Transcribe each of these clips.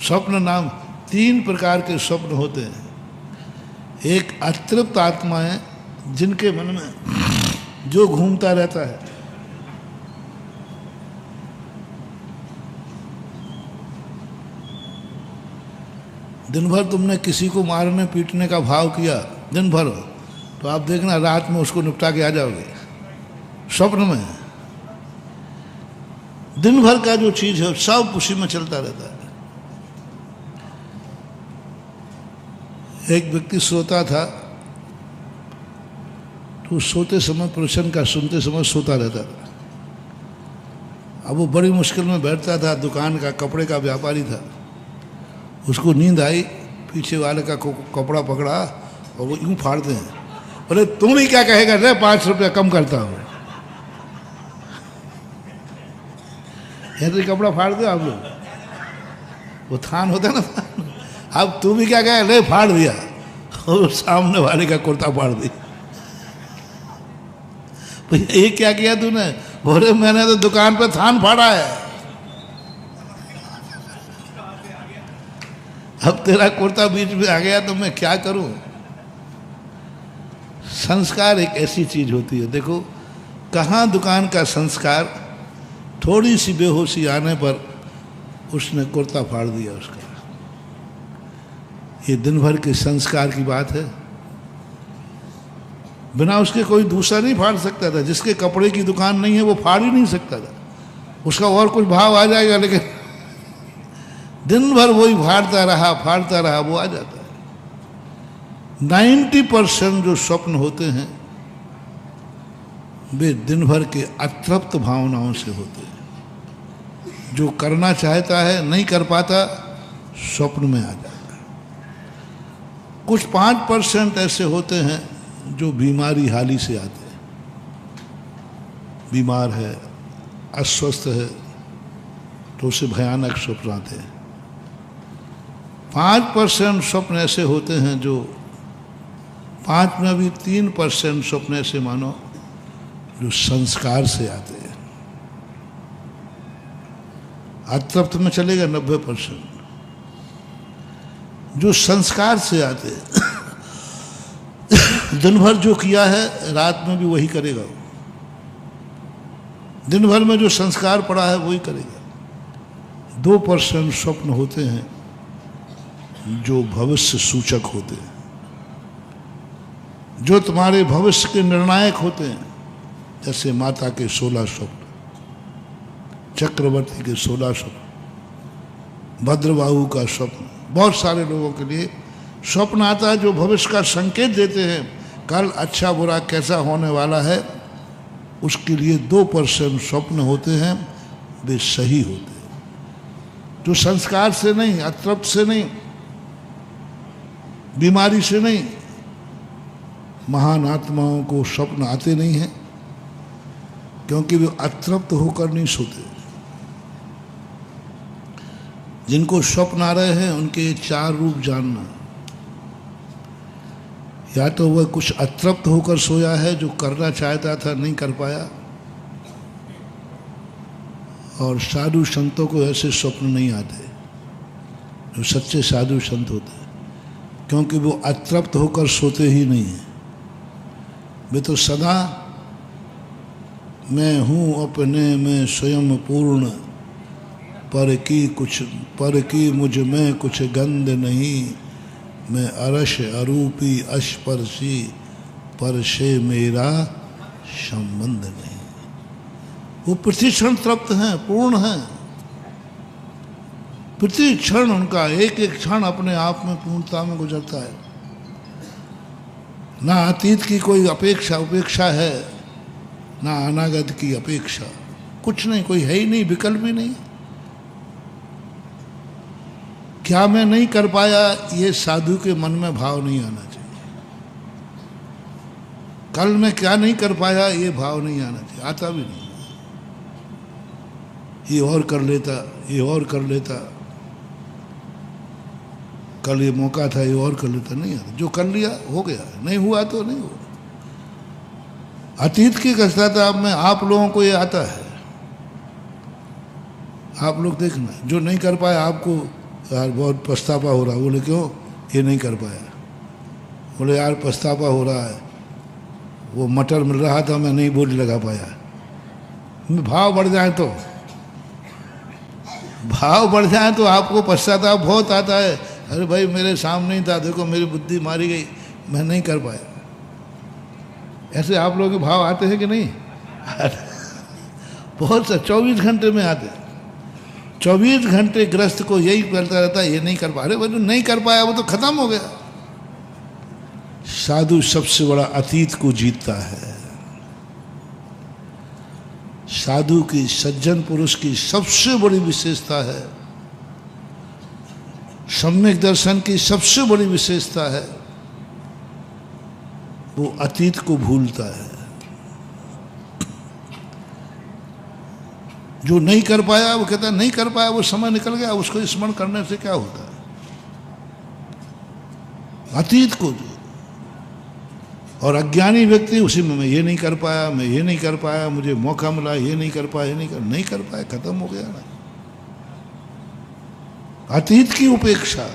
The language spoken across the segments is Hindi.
स्वप्न नाम 3 प्रकार के स्वप्न होते हैं। एक अतृप्त आत्मा है, जिनके मन में जो घूमता रहता है, दिन भर तुमने किसी को मारने पीटने का भाव किया दिन भर, तो आप देखना रात में उसको निपटा के आ जाओगे। स्वप्न में दिन भर का जो चीज है सब उसी में चलता रहता है। एक व्यक्ति सोता था, तो सोते समय प्रवचन का सुनते समय सोता रहता था। अब वो बड़ी मुश्किल में बैठता था, दुकान का कपड़े का व्यापारी था। उसको नींद आई, पीछे वाले का कपड़ा पकड़ा और वो यूं फाड़ते हैं। बोले तुम ही क्या कहेगा रे, 5 रुपया कम करता हूँ। ऐसे कपड़ा फाड़ दो आप लोग, वो थान होता ना, अब तू भी क्या कहे, ले फाड़ दिया और सामने वाले का कुर्ता फाड़ दिया। भैया ये क्या किया तूने? बोले मैंने तो दुकान पे थान फाड़ा है। अब तेरा कुर्ता बीच में आ गया तो मैं क्या करूं? संस्कार एक ऐसी चीज होती है, देखो कहाँ दुकान का संस्कार, थोड़ी सी बेहोशी आने पर उसने कुर्ता फाड़ दिया उसका। ये दिन भर के संस्कार की बात है। बिना उसके कोई दूसरा नहीं फाड़ सकता था। जिसके कपड़े की दुकान नहीं है वो फाड़ ही नहीं सकता था। उसका और कुछ भाव आ जाएगा, लेकिन दिन भर वही फाड़ता रहा, वो आ जाता है। 90% जो स्वप्न होते हैं वे दिन भर के अतृप्त भावनाओं से होते हैं। जो करना चाहता है नहीं कर पाता, स्वप्न में आ जाता है। कुछ 5% ऐसे होते हैं जो बीमारी हाली से आते हैं। बीमार है, अस्वस्थ है, तो उसे भयानक स्वप्न आते हैं। 5% स्वप्न ऐसे होते हैं जो 5 में भी 3% स्वप्न ऐसे मानो जो संस्कार से आते हैं। अतृप्त में चलेगा 90%। जो संस्कार से आते हैं, दिन भर जो किया है रात में भी वही करेगा। दिन भर में जो संस्कार पड़ा है वही करेगा। 2% स्वप्न होते हैं जो भविष्य सूचक होते हैं, जो तुम्हारे भविष्य के निर्णायक होते हैं। जैसे माता के 16 स्वप्न, चक्रवर्ती के 16 स्वप्न, भद्रबाहु का स्वप्न। बहुत सारे लोगों के लिए स्वप्न आता है जो भविष्य का संकेत देते हैं, कल अच्छा बुरा कैसा होने वाला है। उसके लिए 2% स्वप्न होते हैं, वे सही होते हैं। जो संस्कार से नहीं, अतृप्त से नहीं, बीमारी से नहीं, महान आत्माओं को स्वप्न आते नहीं हैं, क्योंकि वे अतृप्त होकर नहीं सोते। जिनको स्वप्न आ रहे हैं उनके 4 रूप जानना। या तो वह कुछ अतृप्त होकर सोया है, जो करना चाहता था नहीं कर पाया। और साधु संतों को ऐसे स्वप्न नहीं आते, जो सच्चे साधु संत होते हैं, क्योंकि वो अतृप्त होकर सोते ही नहीं हैं। वे तो सदा मैं हूँ अपने में स्वयं पूर्ण, पर की मुझ में कुछ गंध नहीं। मैं अरश अरूपी अस्पर्शी, पर से मेरा संबंध नहीं। वो प्रति क्षण तृप्त हैं, पूर्ण हैं। प्रति क्षण उनका एक एक क्षण अपने आप में पूर्णता में गुजरता है। ना अतीत की कोई उपेक्षा है, ना अनागत की अपेक्षा। कुछ नहीं, कोई है ही नहीं, विकल्प ही नहीं। क्या मैं नहीं कर पाया, ये साधु के मन में भाव नहीं आना चाहिए। कल मैं क्या नहीं कर पाया, ये भाव नहीं आना चाहिए, आता भी नहीं। ये और कर लेता, ये और कर लेता, कल ये मौका था, ये और कर लेता, नहीं आता। जो कर लिया हो गया, नहीं हुआ तो नहीं हुआ। अतीत की कष्टता में आप लोगों को ये आता है। आप लोग देखना, जो नहीं कर पाए आपको यार बहुत पछतावा हो रहा। बोले क्यों? ये नहीं कर पाया। बोले यार पछतावा हो रहा है, वो मटर मिल रहा था मैं नहीं बोली लगा पाया। भाव बढ़ जाए तो, भाव बढ़ जाए तो आपको पश्चाताप बहुत आता है। अरे भाई मेरे सामने ही था, देखो मेरी बुद्धि मारी गई, मैं नहीं कर पाया। ऐसे आप लोगों के भाव आते हैं कि नहीं? बहुत सा 24 घंटे में आते। 24 घंटे ग्रस्त को यही करता रहता है, ये नहीं कर पा रहे। भाई नहीं कर पाया वो तो खत्म हो गया। साधु सबसे बड़ा अतीत को जीतता है। साधु की, सज्जन पुरुष की सबसे बड़ी विशेषता है, सम्यक दर्शन की सबसे बड़ी विशेषता है, वो अतीत को भूलता है। जो नहीं कर पाया वो कहता है नहीं कर पाया, वो समय निकल गया, उसको स्मरण करने से क्या होता है? अतीत को। और अज्ञानी व्यक्ति उसी में मैं ये नहीं कर पाया, मैं ये नहीं कर पाया, मुझे मौका मिला, ये नहीं कर पाया, नहीं कर पाया, खत्म हो गया ना। अतीत की उपेक्षा।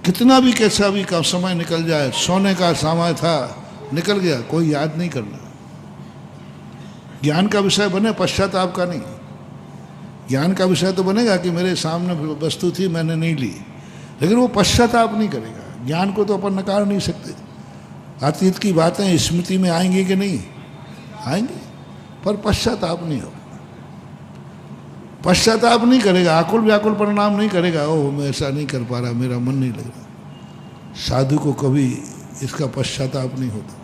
कितना भी कैसा भी का समय निकल जाए, सोने का समय था निकल गया, कोई याद नहीं करना। ज्ञान का विषय बने, पश्चाताप का नहीं। ज्ञान का विषय तो बनेगा कि मेरे सामने वस्तु थी मैंने नहीं ली, लेकिन वो पश्चाताप नहीं करेगा। ज्ञान को तो अपन नकार नहीं सकते। अतीत की बातें स्मृति में आएंगी कि नहीं आएंगी, पर पश्चाताप नहीं होगा। पश्चाताप नहीं करेगा, आकुल व्याकुल परिणाम नहीं करेगा, ओह मैं ऐसा नहीं कर पा रहा, मेरा मन नहीं लग रहा। साधु को कभी इसका पश्चाताप नहीं होता।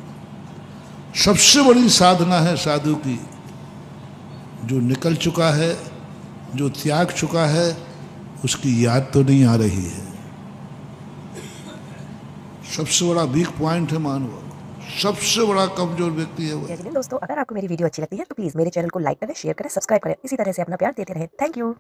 सबसे बड़ी साधना है साधु की, जो निकल चुका है, जो त्याग चुका है, उसकी याद तो नहीं आ रही है। सबसे बड़ा वीक पॉइंट है मानव, सबसे बड़ा कमजोर व्यक्ति है वो। दोस्तों, अगर आपको मेरी वीडियो अच्छी लगती है तो प्लीज मेरे चैनल को लाइक करें, शेयर करें, सब्सक्राइब करें। इसी तरह से अपना प्यार देते रहें। Thank you.